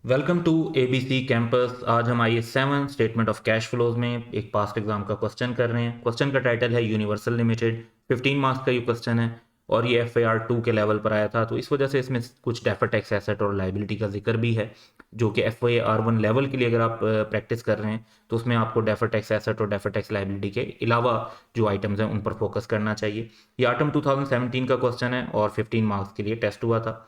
Welcome to ABC campus. आज हम आई 7 statement of cash flows में एक पास्ट एग्जाम का क्वेश्चन कर रहे हैं। क्वेश्चन का टाइटल है यूनिवर्सल लिमिटेड। 15 मार्क्स का ये क्वेश्चन है और ये FAR 2 के लेवल पर आया था, तो इस वजह से इसमें कुछ डेफर्ड टैक्स एसेट और लाइबिलिटी का जिक्र भी है, जो कि FAR 1 लेवल के लिए अगर आप प्रैक्टिस कर रहे हैं तो उसमें आपको डेफर्ड टैक्स एसेट और डेफर्ड टैक्स लाइबिलिटी के अलावा जो आइटम्स हैं उन पर फोकस करना चाहिए। ये आइटम 2017 का क्वेश्चन है और 15 मार्क्स के लिए टेस्ट हुआ था।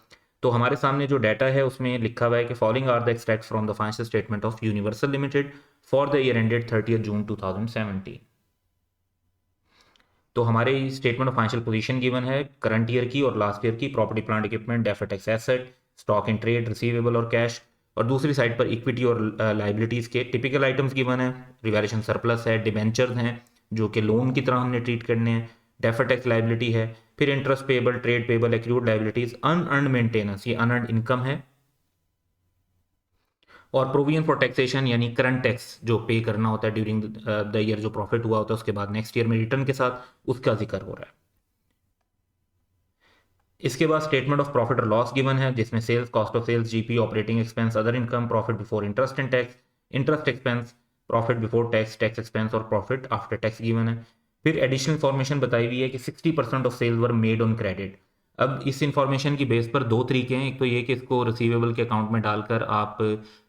तो हमारे सामने जो डाटा है उसमें लिखा हुआ है कि following are the extracts from the financial statement of Universal Limited for the year ended 30 June 2017। तो हमारे statement of financial position given है करंट ईयर की और लास्ट ईयर की, property plant equipment, deferred tax asset, stock in trade, receivable और cash, और दूसरी side पर इक्विटी और लाइबिलिटीज के टिपिकल आइटम्स गिवन है। रिवैल्यूएशन सरप्लस है, डिबेंचर्स हैं जो कि लोन की तरह हमने ट्रीट करने हैं, डेफर्ड टैक्स लाइबिलिटी है, फिर interest payable, trade payable, accrued liabilities, unearned maintenance, ये अनअर्न्ड इनकम है, और प्रोविजन फॉर टैक्सेशन यानी करंट टैक्स जो पे करना होता है ड्यूरिंग द ईयर, जो प्रॉफिट हुआ होता है उसके बाद नेक्स्ट ईयर में रिटर्न के साथ, उसका जिक्र हो रहा है। इसके बाद स्टेटमेंट ऑफ प्रॉफिट और लॉस गिवन है जिसमें sales, cost of sales, GP, operating expense, other income, profit before interest and tax, interest expense, profit before tax, tax expense और प्रॉफिट आफ्टर टैक्स गिवन है। फिर एडिशनल इन्फॉर्मेशन बताई हुई है कि 60% of sales were made on credit. अब इस information की बेस पर दो तरीके हैं। एक तो ये कि इसको रिसीवेबल के अकाउंट में डालकर आप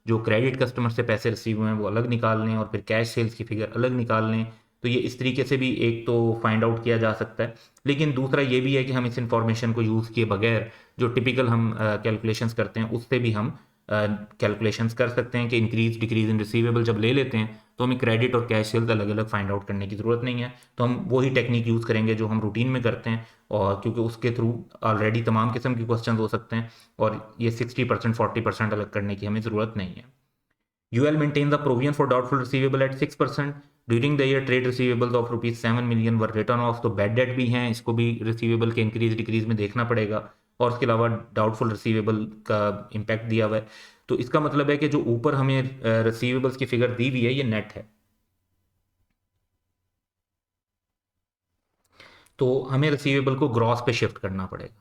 जो क्रेडिट कस्टमर से पैसे रिसीव हुए हैं वो अलग निकाल लें और फिर कैश सेल्स की फिगर अलग निकाल लें। तो ये इस तरीके से भी एक तो फाइंड आउट किया जा सकता है। लेकिन दूसरा ये भी है कि हम इस इंफॉर्मेशन को यूज़ किए बगैर जो टिपिकल हम कैलकुलेशंस करते हैं उससे भी हम कैलकुलेशंस कर सकते हैं कि इंक्रीज डिक्रीज इन रिसीवेबल जब ले लेते हैं तो हमें क्रेडिट और कैश सेल्स अलग अलग फाइंड आउट करने की ज़रूरत नहीं है। तो हम वही टेक्निक यूज़ करेंगे जो हम रूटीन में करते हैं, और क्योंकि उसके थ्रू ऑलरेडी तमाम किस्म के क्वेश्चन हो सकते हैं और ये 60% 40% अलग करने की हमें ज़रूरत नहीं है। UL maintains a provision for doubtful receivable at 6%. During the year, trade receivables of rupees 7 million were written off. तो बैड डेट भी हैं, इसको भी रिसीवेबल के इंक्रीज डिक्रीज में देखना पड़ेगा, और उसके अलावा डाउटफुल रिसीवेबल का इम्पैक्ट दिया हुआ है। तो इसका मतलब है कि जो ऊपर हमें रिसीवेबल्स की फिगर दी हुई है ये नेट है, तो हमें रिसीवेबल को ग्रॉस पे शिफ्ट करना पड़ेगा।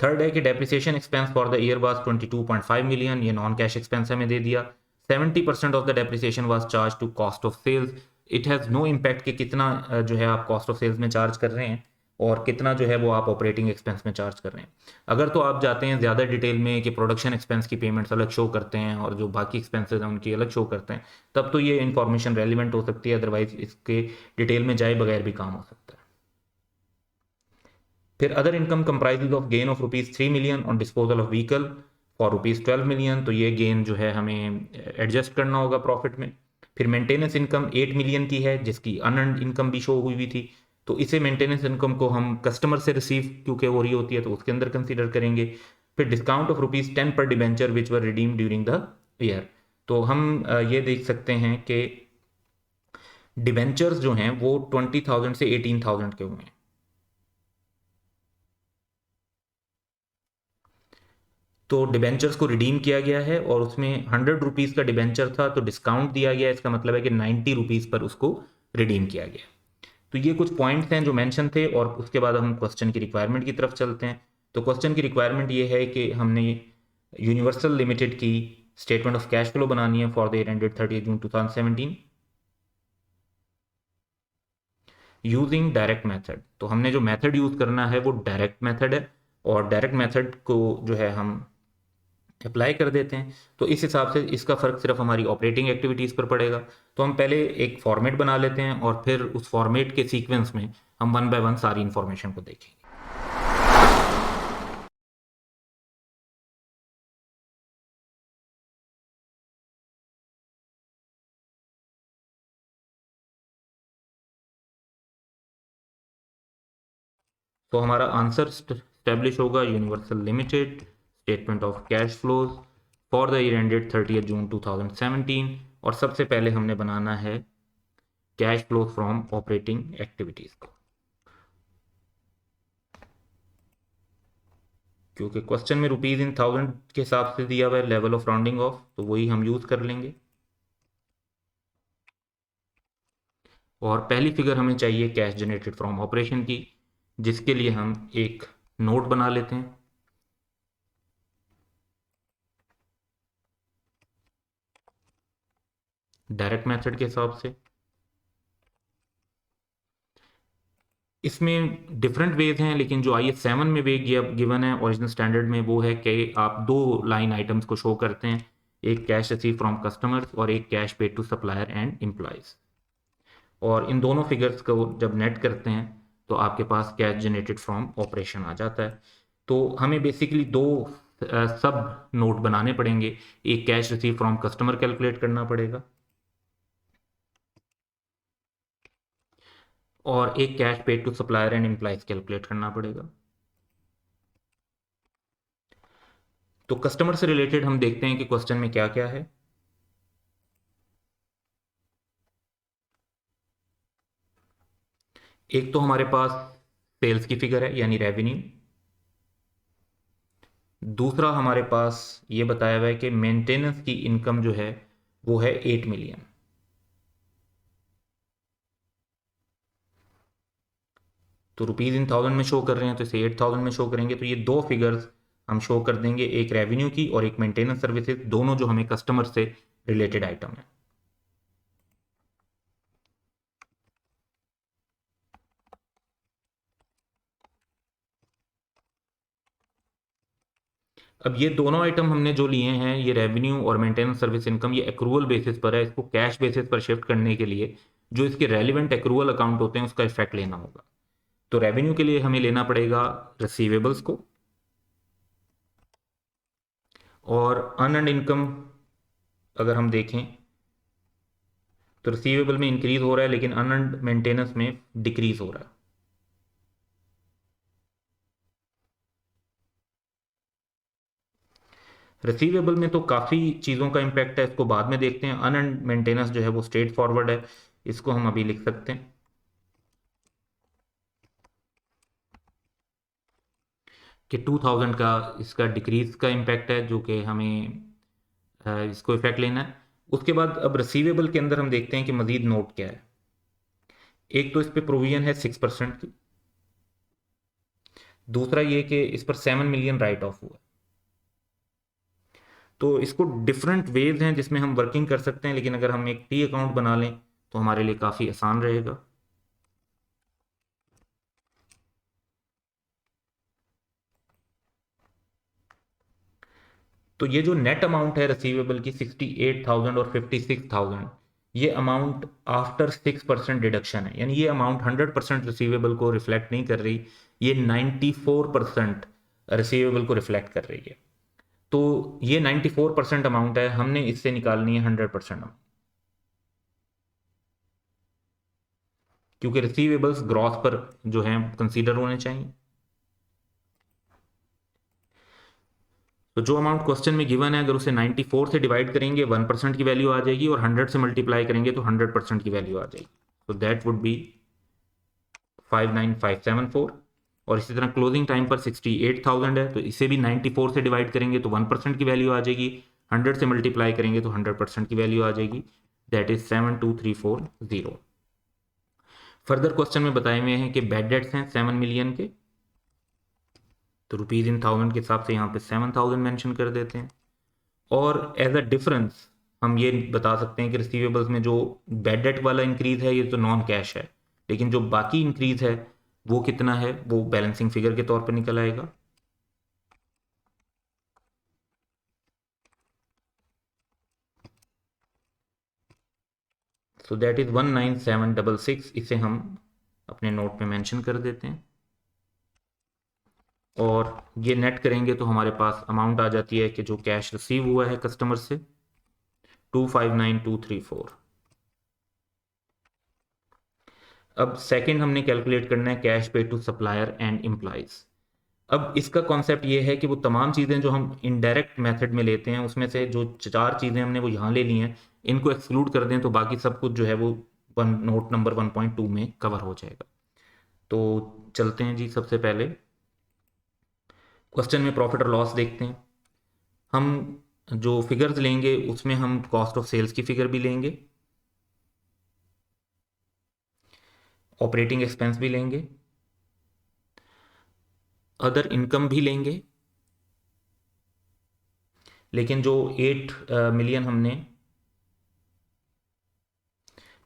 थर्ड है कि depreciation expense for the year was 22.5 million, ये नॉन कैश एक्सपेंस हमें दे दिया। 70% of the depreciation was charge to cost of sales. It has no impact कि कितना जो है आप कॉस्ट ऑफ सेल्स में चार्ज कर रहे हैं और कितना जो है वो आप ऑपरेटिंग एक्सपेंस में चार्ज कर रहे हैं। अगर तो आप जाते हैं ज़्यादा डिटेल में कि प्रोडक्शन एक्सपेंस की पेमेंट्स अलग शो करते हैं और जो बाकी एक्सपेंसेस हैं उनकी अलग शो करते हैं, तब तो ये इन्फॉर्मेशन रेलिवेंट हो सकती है, अदरवाइज इसके डिटेल में जाए बगैर भी काम हो सकता है। फिर other income comprises of gain of rupees 3 million on disposal of vehicle for rupees 12 million, तो ये गेन जो है हमें एडजस्ट करना होगा प्रॉफिट में। फिर मेंटेनेंस इनकम 8 मिलियन की है जिसकी अनअर्न्ड इनकम भी शो हुई थी, तो इसे मेंटेनेंस इनकम को हम कस्टमर से रिसीव क्योंकि हो रही होती है तो उसके अंदर कंसीडर करेंगे। फिर डिस्काउंट ऑफ रुपीज़ 10 पर debenture which were redeem during the year, तो हम ये देख सकते हैं कि डिबेंचर्स जो हैं वो 20,000 से 18,000 के हुए हैं। तो डिबेंचर्स को रिडीम किया गया है और उसमें 100 रुपीज़ का डिबेंचर था तो डिस्काउंट दिया गया, इसका मतलब है कि 90 रुपीज़ पर उसको रिडीम किया गया। तो ये कुछ पॉइंट्स हैं जो मेंशन थे, और उसके बाद हम क्वेश्चन की रिक्वायरमेंट की तरफ चलते हैं। तो क्वेश्चन की रिक्वायरमेंट ये है कि हमने यूनिवर्सल लिमिटेड की स्टेटमेंट ऑफ कैश फ्लो बनानी है for the year ended 30 June 2017 using direct method. तो हमने जो मेथड यूज़ करना है वो डायरेक्ट मेथड है, और डायरेक्ट मेथड को जो है हम अप्लाई कर देते हैं। तो इस हिसाब से इसका फ़र्क सिर्फ हमारी ऑपरेटिंग एक्टिविटीज़ पर पड़ेगा। तो हम पहले एक फॉर्मेट बना लेते हैं और फिर उस फॉर्मेट के सीक्वेंस में हम वन बाय वन सारी इन्फॉर्मेशन को देखेंगे। तो हमारा आंसर स्टैब्लिश होगा universal limited statement of cash flows for the year ended 30 June 2017, और सबसे पहले हमने बनाना है cash flows from operating activities को, क्योंकि क्वेश्चन में रुपीज़ इन थाउजेंड के हिसाब से दिया हुआ है लेवल ऑफ राउंडिंग ऑफ, तो वही हम यूज़ कर लेंगे। और पहली फिगर हमें चाहिए कैश जनरेटेड फ्रॉम ऑपरेशन की, जिसके लिए हम एक नोट बना लेते हैं। डायरेक्ट मेथड के हिसाब से। इसमें डिफरेंट वेज हैं, लेकिन जो IS 7 में वे गिवन है ओरिजिनल स्टैंडर्ड में, वो है कि आप दो लाइन आइटम्स को शो करते हैं, एक कैश रिसीव फ्रॉम कस्टमर्स और एक cash paid to supplier and employees. और इन दोनों फिगर्स को जब नेट करते हैं तो आपके पास कैश जनरेटेड फ्रॉम ऑपरेशन आ जाता है। तो हमें बेसिकली दो सब नोट बनाने पड़ेंगे, एक cash receive from customer calculate करना पड़ेगा और एक cash paid to supplier and employees calculate करना पड़ेगा। तो कस्टमर से रिलेटेड हम देखते हैं कि क्वेश्चन में क्या क्या है। एक तो हमारे पास सेल्स की फिगर है यानी रेवेन्यू। दूसरा हमारे पास ये बताया हुआ है कि मेंटेनेंस की इनकम जो है वो है 8 मिलियन। तो रुपीज़ इन थाउजेंड में शो कर रहे हैं तो इसे 8,000 में शो करेंगे। तो ये दो फिगर्स हम शो कर देंगे, एक रेवेन्यू की और एक मेंटेनेंस सर्विसेज, दोनों जो हमें कस्टमर से रिलेटेड आइटम है। अब ये दोनों आइटम हमने जो लिए हैं, ये रेवेन्यू और मेंटेनेंस सर्विस इनकम, ये एक्रूअल बेसिस पर है। इसको कैश बेसिस पर शिफ्ट करने के लिए जो इसके रेलिवेंट एक्रूअल अकाउंट होते हैं उसका इफेक्ट लेना होगा। तो रेवेन्यू के लिए हमें लेना पड़ेगा रिसीवेबल्स को, और अनअर्न्ड इनकम अगर हम देखें तो रिसीवेबल में इंक्रीज हो रहा है लेकिन अनअर्न्ड मेंटेनेंस में डिक्रीज हो रहा है। रिसीवेबल में तो काफ़ी चीज़ों का इम्पैक्ट है, इसको बाद में देखते हैं। अनअर्न्ड मेंटेनेंस जो है वो स्ट्रेट फॉरवर्ड है, इसको हम अभी लिख सकते हैं कि 2000 का इसका डिक्रीज का इम्पैक्ट है, जो कि हमें इसको इफेक्ट लेना है। उसके बाद अब रिसीवेबल के अंदर हम देखते हैं कि मजीद नोट क्या है। एक तो इस पर प्रोविजन है 6% की, दूसरा ये कि इस पर 7 मिलियन राइट ऑफ हुआ है। तो इसको डिफरेंट वेज हैं जिसमें हम वर्किंग कर सकते हैं, लेकिन अगर हम एक टी अकाउंट बना लें तो हमारे लिए काफ़ी आसान रहेगा। तो ये जो नेट अमाउंट है रिसीवेबल की 68,000 और 56,000, ये अमाउंट आफ्टर 6% डिडक्शन है, यानी ये अमाउंट 100% रिसीवेबल को रिफ्लेक्ट नहीं कर रही, ये 94% रिसीवेबल को रिफ्लेक्ट कर रही है। तो ये 94% अमाउंट है, हमने इससे निकालनी है 100% अमाउंट, क्योंकि रिसीवेबल्स ग्रॉस पर जो है कंसीडर होने चाहिए। तो जो अमाउंट क्वेश्चन में गिवन है, अगर उसे 94 से डिवाइड करेंगे 1% की वैल्यू आ जाएगी, और 100 से मल्टीप्लाई करेंगे तो 100% की वैल्यू आ जाएगी। तो दैट वुड बी 59574। और इसी तरह क्लोजिंग टाइम पर 68,000 है, तो इसे भी 94 से डिवाइड करेंगे तो 1% की वैल्यू आ जाएगी, 100 से मल्टीप्लाई करेंगे तो 100% की वैल्यू आ जाएगी। That is 72340। फर्दर क्वेश्चन में बताए हुए हैं कि बैड डेट्स हैं 7 मिलियन के, तो रुपीज़ इन थाउजेंड के हिसाब से यहाँ पे 7,000 मेंशन कर देते हैं। और एज अ डिफरेंस हम ये बता सकते हैं कि रिसीवेबल्स में जो बैड डेट वाला इंक्रीज है ये तो नॉन कैश है, लेकिन जो बाकी इंक्रीज है वो कितना है, वो बैलेंसिंग फिगर के तौर पर निकल आएगा। सो दैट इज 19766, इसे हम अपने नोट में मेंशन कर देते हैं। और ये नेट करेंगे तो हमारे पास अमाउंट आ जाती है कि जो कैश रिसीव हुआ है कस्टमर से 259,234। अब सेकंड हमने कैलकुलेट करना है कैश पे टू सप्लायर एंड एम्प्लॉयज। अब इसका कॉन्सेप्ट ये है कि वो तमाम चीज़ें जो हम इनडायरेक्ट मेथड में लेते हैं उसमें से जो चार चीज़ें हमने वो यहाँ ले ली हैं, इनको एक्सक्लूड कर दें तो बाकी सब कुछ जो है वो नोट नंबर 1.2 में कवर हो जाएगा। तो चलते हैं जी, सबसे पहले क्वेश्चन में प्रॉफिट और लॉस देखते हैं। हम जो फिगर्स लेंगे उसमें हम कॉस्ट ऑफ सेल्स की फिगर भी लेंगे, ऑपरेटिंग एक्सपेंस भी लेंगे, अदर इनकम भी लेंगे, लेकिन जो 8 मिलियन हमने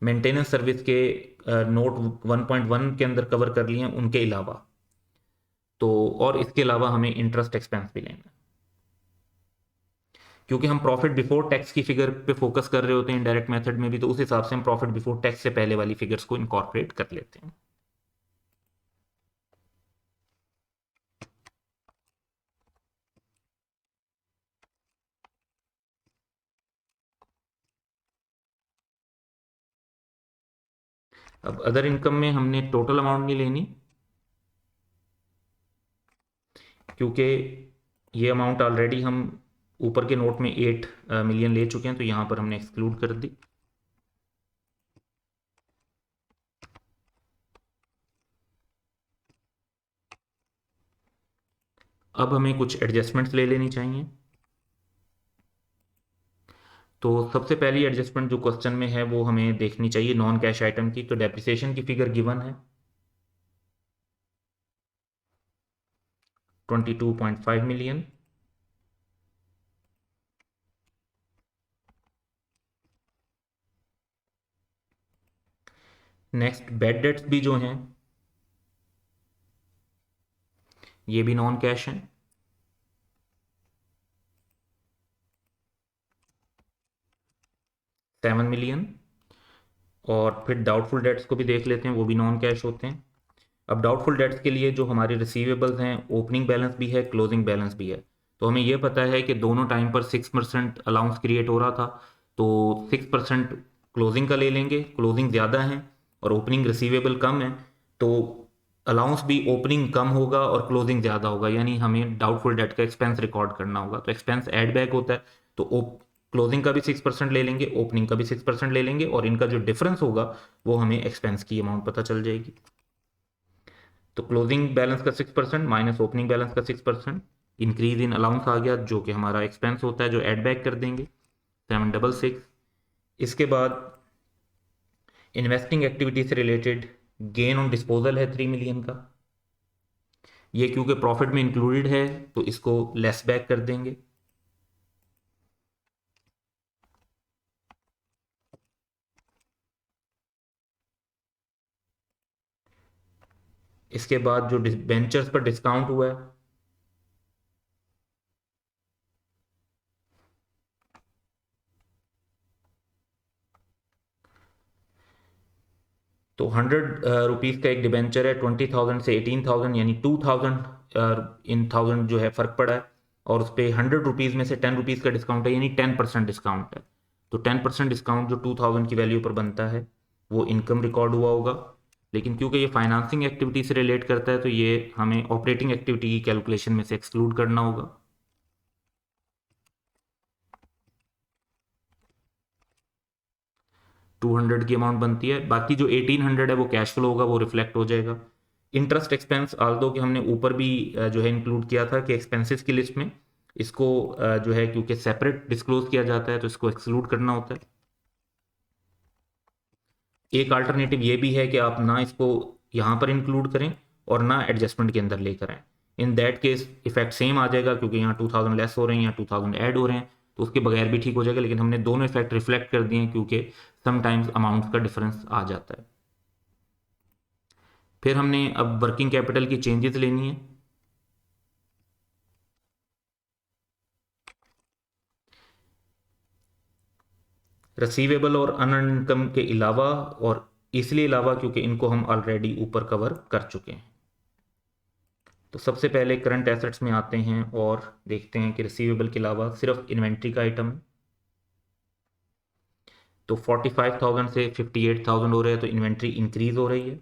मेंटेनेंस सर्विस के नोट 1.1 के अंदर कवर कर लिए हैं उनके अलावा। तो और इसके अलावा हमें इंटरेस्ट एक्सपेंस भी लेना है, क्योंकि हम प्रॉफिट बिफोर टैक्स की फिगर पे फोकस कर रहे होते हैं डायरेक्ट मेथड में भी, तो उस हिसाब से हम प्रॉफिट बिफोर टैक्स से पहले वाली फिगर्स को इनकॉर्पोरेट कर लेते हैं। अब अदर इनकम में हमने टोटल अमाउंट नहीं लेनी, क्योंकि ये अमाउंट ऑलरेडी हम ऊपर के नोट में 8 मिलियन ले चुके हैं, तो यहाँ पर हमने एक्सक्लूड कर दी। अब हमें कुछ एडजस्टमेंट्स ले लेनी चाहिए। तो सबसे पहली एडजस्टमेंट जो क्वेश्चन में है वो हमें देखनी चाहिए नॉन कैश आइटम की। तो डेप्रिसिएशन की फिगर गिवन है 22.5 मिलियन। नेक्स्ट बेड डेट्स भी जो हैं ये भी नॉन कैश हैं, 7 मिलियन। और फिर डाउटफुल डेट्स को भी देख लेते हैं, वो भी नॉन कैश होते हैं। अब डाउटफुल डेट्स के लिए जो हमारे रिसीवेबल्स हैं, ओपनिंग बैलेंस भी है, क्लोजिंग बैलेंस भी है। तो हमें यह पता है कि दोनों टाइम पर 6% अलाउंस क्रिएट हो रहा था, तो 6% क्लोजिंग का ले लेंगे। क्लोजिंग ज़्यादा है और ओपनिंग रिसीवेबल कम है, तो अलाउंस भी ओपनिंग कम होगा और क्लोजिंग ज़्यादा होगा, यानी हमें डाउटफुल डेट का एक्सपेंस रिकॉर्ड करना होगा। तो एक्सपेंस ऐड बैक होता है, तो क्लोजिंग का भी 6% ले लेंगे, ओपनिंग का भी 6% ले लेंगे, और इनका जो डिफरेंस होगा वो हमें एक्सपेंस की अमाउंट पता चल जाएगी। तो क्लोजिंग बैलेंस का 6% माइनस ओपनिंग बैलेंस का 6%, इंक्रीज इन अलाउंस आ गया जो कि हमारा एक्सपेंस होता है, जो ऐड बैक कर देंगे 766। इसके बाद इन्वेस्टिंग एक्टिविटी से रिलेटेड गेन ऑन डिस्पोजल है 3 मिलियन का। ये क्योंकि प्रॉफिट में इंक्लूडेड है तो इसको लेस बैक कर देंगे। इसके बाद जो डिबेंचर्स पर डिस्काउंट हुआ है तो 100 रुपीज़ का एक डिबेंचर है, 20,000 से 18,000 यानी 2,000 इन थाउजेंड जो है फ़र्क पड़ा है। और उस पर 100 रुपीज़ में से 10 रुपीज़ का डिस्काउंट है, यानी 10% डिस्काउंट है। तो 10% डिस्काउंट जो 2,000 की वैल्यू पर बनता है वो इनकम रिकॉर्ड हुआ होगा। लेकिन क्योंकि ये फाइनेंसिंग एक्टिविटी से रिलेट करता है तो ये हमें ऑपरेटिंग एक्टिविटी की कैलकुलेशन में से एक्सक्लूड करना होगा। 200 की अमाउंट बनती है, बाकी जो 1800 है वो कैश फ्लो होगा, वो रिफ्लेक्ट हो जाएगा। इंटरेस्ट एक्सपेंस आल्दो कि हमने ऊपर भी जो है इंक्लूड किया था कि एक्सपेंसेस की लिस्ट में इसको जो है क्योंकि सेपरेट डिस्क्लोज किया जाता है तो इसको एक्सक्लूड करना होता है। एक अल्टरनेटिव ये भी है कि आप ना इसको यहाँ पर इंक्लूड करें और ना एडजस्टमेंट के अंदर लेकर आएँ। In that case effect same आ जाएगा, क्योंकि यहाँ 2000 लेस हो रहे हैं, यहाँ 2000 ऐड हो रहे हैं, तो उसके बगैर भी ठीक हो जाएगा। लेकिन हमने दोनों इफेक्ट रिफ्लेक्ट कर दिए हैं क्योंकि समटाइम्स अमाउंट का डिफरेंस आ जाता है। फिर हमने अब वर्किंग कैपिटल की चेंजेस लेनी है। रिसीवेबल और अनअर्न्ड इनकम के अलावा, और इसलिए अलावा क्योंकि इनको हम ऑलरेडी ऊपर कवर कर चुके हैं। तो सबसे पहले करंट एसेट्स में आते हैं और देखते हैं कि रिसीवेबल के अलावा सिर्फ इन्वेंट्री का आइटम है। तो 45,000 से 58,000 हो रहे हैं, तो इन्वेंट्री इंक्रीज हो रही है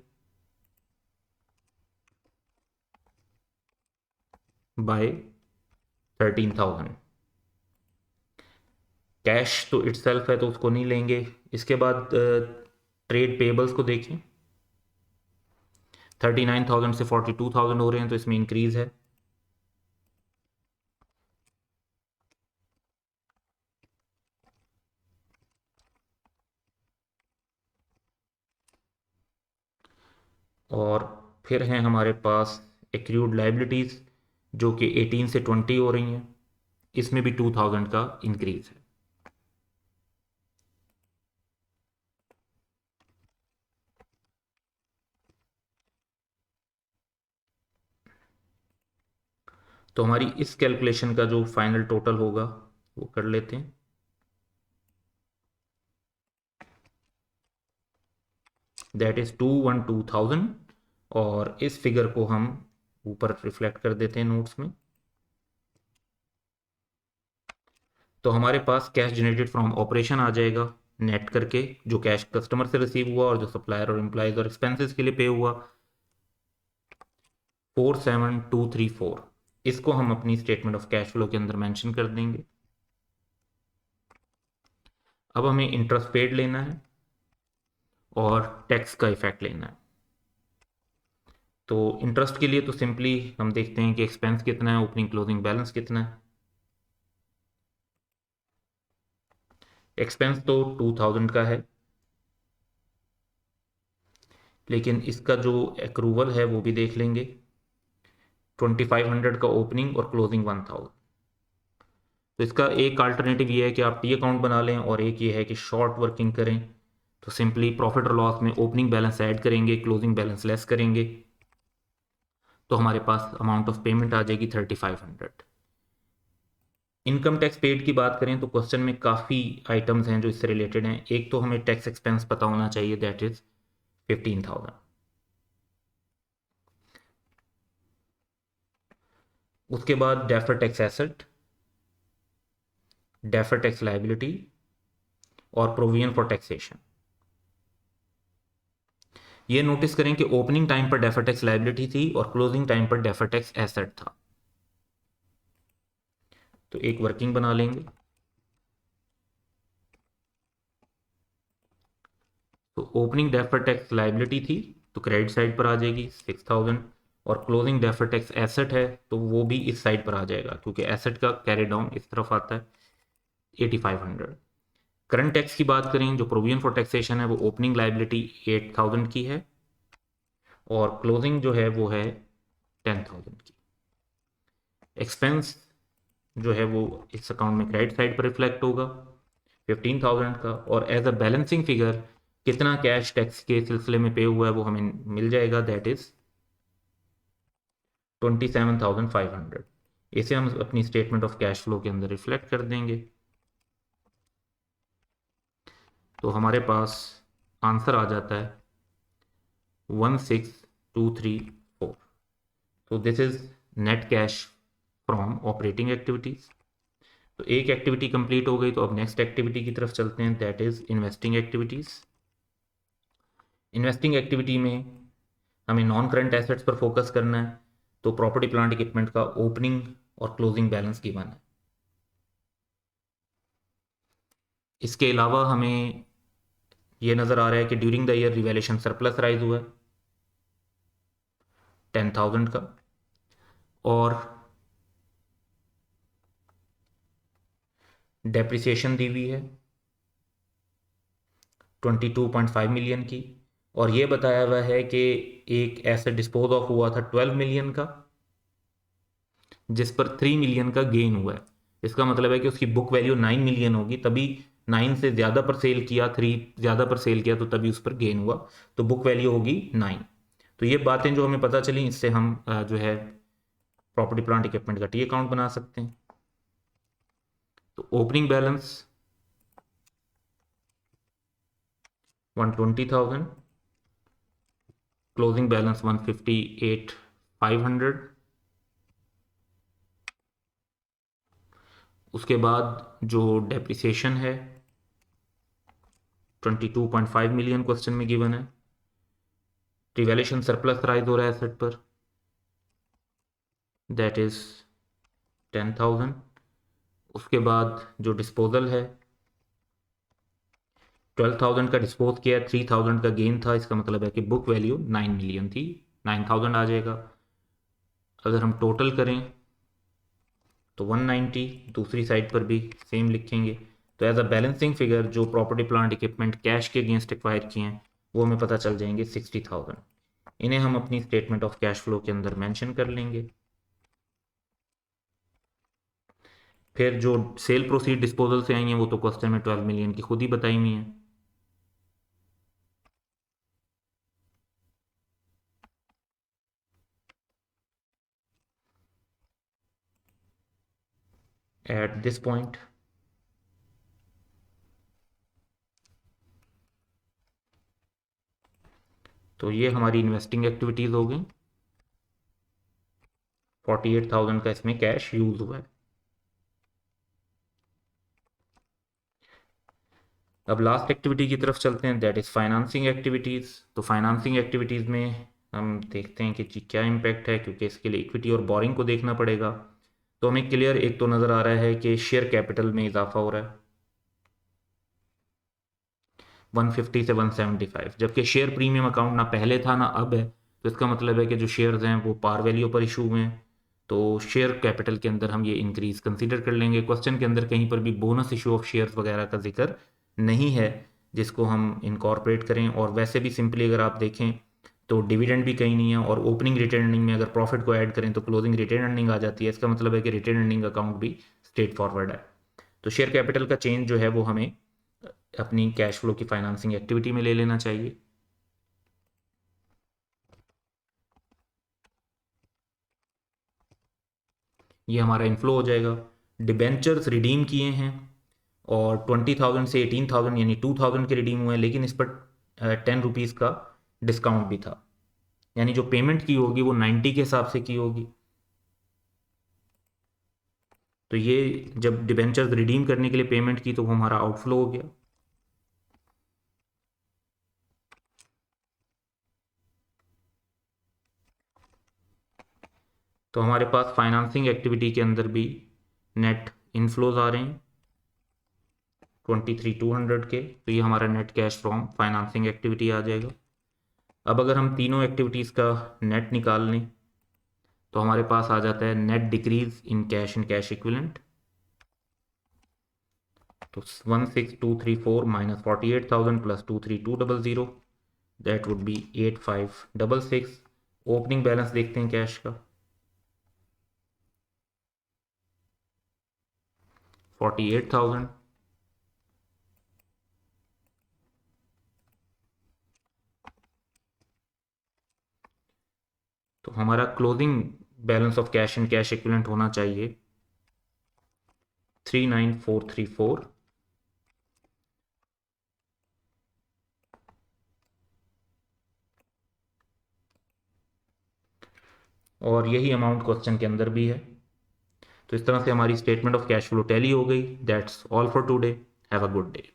बाय 13,000। कैश तो इटसेल्फ है तो उसको नहीं लेंगे। इसके बाद ट्रेड पेबल्स को देखें, 39,000 से 42,000 हो रहे हैं, तो इसमें इंक्रीज है। और फिर हैं हमारे पास एक्रूड लाइबिलिटीज़ जो कि 18 से 20 हो रही हैं, इसमें भी 2,000 का इंक्रीज है। तो हमारी इस कैलकुलेशन का जो फाइनल टोटल होगा वो कर लेते हैं। दैट इज 212,000, और इस फिगर को हम ऊपर रिफ्लेक्ट कर देते हैं नोट्स में। तो हमारे पास कैश जनरेटेड फ्रॉम ऑपरेशन आ जाएगा नेट करके, जो कैश कस्टमर से रिसीव हुआ और जो सप्लायर और एम्प्लॉयज और एक्सपेंसेस के लिए पे हुआ, 47234। इसको हम अपनी स्टेटमेंट ऑफ कैश फ्लो के अंदर मेंशन कर देंगे। अब हमें इंटरेस्ट पेड लेना है और टैक्स का इफेक्ट लेना है। तो इंटरेस्ट के लिए तो सिंपली हम देखते हैं कि एक्सपेंस कितना है, ओपनिंग क्लोजिंग बैलेंस कितना है। एक्सपेंस तो 2000 का है, लेकिन इसका जो एक्रूवल है वो भी देख लेंगे। 2500 का ओपनिंग और क्लोजिंग 1000। तो इसका एक अल्टरनेटिव ये है कि आप टी अकाउंट बना लें, और एक ये है कि शॉर्ट वर्किंग करें। तो सिंपली प्रॉफिट और लॉस में ओपनिंग बैलेंस ऐड करेंगे, क्लोजिंग बैलेंस लेस करेंगे, तो हमारे पास अमाउंट ऑफ पेमेंट आ जाएगी 3500। इनकम टैक्स पेड की बात करें तो क्वेश्चन में काफ़ी आइटम्स हैं जो इससे रिलेटेड हैं। एक तो हमें टैक्स एक्सपेंस पता होना चाहिए, दैट इज 15,000। उसके बाद defer tax asset, defer tax liability और प्रोविजन फॉर टैक्सेशन। ये नोटिस करें कि ओपनिंग टाइम पर डेफर टैक्स लाइबिलिटी थी और क्लोजिंग टाइम पर डेफर टैक्स एसेट था। तो एक वर्किंग बना लेंगे। तो ओपनिंग डेफर टैक्स लाइबिलिटी थी तो क्रेडिट साइड पर आ जाएगी 6000, और क्लोजिंग डेफर टैक्स एसेट है तो वो भी इस साइड पर आ जाएगा, क्योंकि एसेट का कैरी डाउन इस तरफ आता है 8500। करंट टैक्स की बात करें, जो प्रोविजन फॉर टैक्सेशन है, वो ओपनिंग लाइबिलिटी 8000 की है और क्लोजिंग जो है वो है 10,000 की। एक्सपेंस जो है वो इस अकाउंट में क्रेडिट साइड पर रिफ्लेक्ट होगा 15,000 का, और एज अ बैलेंसिंग फिगर कितना कैश टैक्स के सिलसिले में पे हुआ है वो हमें मिल जाएगा, दैट इज 27,500। इसे हम अपनी स्टेटमेंट ऑफ कैश फ्लो के अंदर रिफ्लेक्ट कर देंगे। तो हमारे पास आंसर आ जाता है 16,234। तो this is net cash from operating activities. तो एक एक्टिविटी कंप्लीट हो गई, तो अब नेक्स्ट एक्टिविटी की तरफ चलते हैं, that is investing activities. Investing activity में हमें नॉन करंट एसेट्स पर फोकस करना है। तो प्रॉपर्टी प्लांट इक्विपमेंट का ओपनिंग और क्लोजिंग बैलेंस गिवन है। इसके अलावा हमें ये नज़र आ रहा है कि during the year revaluation surplus rise हुआ है 10,000 का, और डेप्रिसिएशन दी हुई है 22.5 मिलियन की, और ये बताया हुआ है कि एक एसेट डिस्पोज ऑफ हुआ था 12 मिलियन का, जिस पर 3 मिलियन का गेन हुआ है। इसका मतलब है कि उसकी बुक वैल्यू 9 मिलियन होगी, तभी 9 से ज़्यादा पर सेल किया, 3 ज़्यादा पर सेल किया तो तभी उस पर गेन हुआ, तो बुक वैल्यू होगी 9। तो ये बातें जो हमें पता चली, इससे हम जो है प्रॉपर्टी प्लांट इक्विपमेंट का टी अकाउंट बना सकते हैं। तो ओपनिंग बैलेंस 120,000, क्लोजिंग बैलेंस 158,500। उसके बाद जो डेप्रिसिएशन है 22.5 मिलियन क्वेश्चन में गिवन है। रिवैल्यूएशन सरप्लस राइज हो रहा है एसेट पर, दैट इज 10,000। उसके बाद जो डिस्पोजल है 12,000 का डिस्पोज किया है, 3,000 का गेन था, इसका मतलब है कि बुक वैल्यू 9 मिलियन थी, 9,000 आ जाएगा। अगर हम टोटल करें तो 190, दूसरी साइड पर भी सेम लिखेंगे। तो एज अ बैलेंसिंग फिगर जो प्रॉपर्टी प्लांट इक्विपमेंट कैश के अगेंस्ट एक्वायर किए हैं वो हमें पता चल जाएंगे 60,000। इन्हें हम अपनी स्टेटमेंट ऑफ कैश फ्लो के अंदर मेंशन कर लेंगे। फिर जो सेल प्रोसीड डिस्पोजल से आई हैं वो तो क्वेश्चन में 12 मिलियन की खुद ही बताई हुई हैं। at this point. तो ये हमारी इन्वेस्टिंग एक्टिविटीज़ हो गई। 48,000 का इसमें कैश यूज हुआ है। अब लास्ट एक्टिविटी की तरफ चलते हैं, दैट इज़ फाइनेंसिंग एक्टिविटीज़। तो फाइनेंसिंग एक्टिविटीज़ में हम देखते हैं कि जी क्या इम्पैक्ट है, क्योंकि इसके लिए इक्विटी और बोरिंग को देखना पड़ेगा। तो हमें क्लियर एक तो नज़र आ रहा है कि शेयर कैपिटल में इजाफा हो रहा है 150 से 175, जबकि शेयर प्रीमियम अकाउंट ना पहले था ना अब है। तो इसका मतलब है कि जो शेयर्स हैं वो पार वैल्यू पर इशू हुए हैं, तो शेयर कैपिटल के अंदर हम ये इंक्रीज कंसीडर कर लेंगे। क्वेश्चन के अंदर कहीं पर भी बोनस इशू ऑफ शेयर्स वगैरह का जिक्र नहीं है जिसको हम इनकॉर्पोरेट करें। और वैसे भी सिंपली अगर आप देखें तो डिविडेंड भी कहीं नहीं है, और ओपनिंग रिटेन अर्निंग में अगर प्रॉफिट को ऐड करें तो क्लोजिंग रिटेन अर्निंग आ जाती है। इसका मतलब है कि रिटेन अर्निंग अकाउंट भी स्ट्रेट फॉरवर्ड है। तो शेयर कैपिटल का चेंज जो है वो हमें अपनी कैश फ्लो की फाइनेंसिंग एक्टिविटी में ले लेना चाहिए। ये हमारा इनफ्लो हो जाएगा। डिबेंचर्स रिडीम किए हैं और 20,000 से 18,000 यानी 2,000 के रिडीम हुए हैं, लेकिन इस पर 10 रुपीज़ का डिस्काउंट भी था, यानी जो पेमेंट की होगी वो 90 के हिसाब से की होगी। तो ये जब डिबेंचर्स रिडीम करने के लिए पेमेंट की तो वो हमारा आउटफ्लो हो गया। तो हमारे पास फाइनेंसिंग एक्टिविटी के अंदर भी नेट इनफ्लोज आ रहे हैं 23,200 के। तो ये हमारा net cash from financing activity आ जाएगा। अब अगर हम तीनों एक्टिविटीज़ का नेट निकाल लें तो हमारे पास आ जाता है net decrease in cash and cash equivalent. तो 16,234 minus 48,000 plus 23,200, that would be 8,566। Opening balance देखते हैं कैश का 48,000। तो हमारा closing balance of cash and cash equivalent होना चाहिए 39,434। और यही अमाउंट क्वेश्चन के अंदर भी है। तो इस तरह से हमारी statement of cash flow tally हो गई। That's all for today. Have a good day.